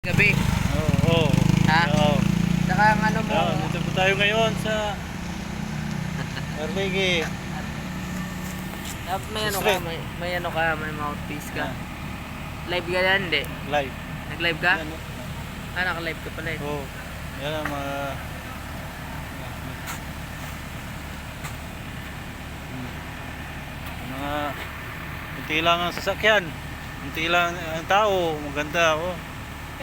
Gabi. Oo. Ha? Oo. Saka ang ano mo, Dito po tayo ngayon sa Erligi. may ano ka, Street. may ano ka, may mouthpiece ka. Yan. Live ka yan, hindi? Live. Nag-live ka? Yan, Ah, naka-live ka pala eh. Oo. Yan ang mga mga kunti lang ang sasakyan. Kunti lang ang tao. Maganda. Oh.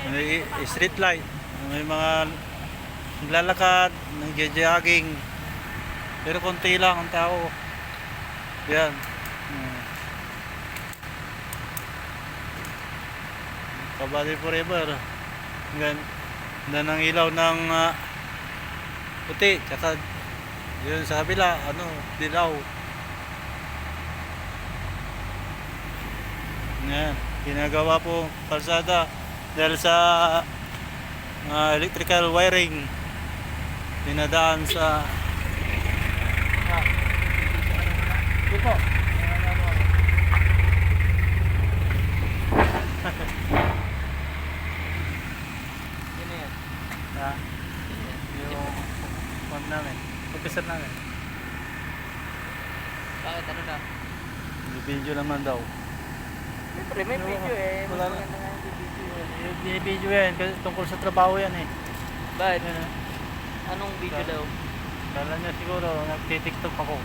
May street light. May mga naglalakad, nagja-jogging. Pero konti lang ang tao. Yan. Kabali forever. Ganda ng ilaw ng puti. Tsaka yun sa kabila, dilaw. Yan. Ginagawa po kalsada dahil sa electrical wiring dinadaan sa ito po. Yun na yan. Yung phone namin, officer namin. Bakit ano na? Video naman daw. Siyempre, may video eh. Wala na. Maganda nga yung video. Video yan kasi tungkol sa trabaho yan eh. Bakit? Yan, Anong video daw? Kala niya siguro nagtitiktok ako.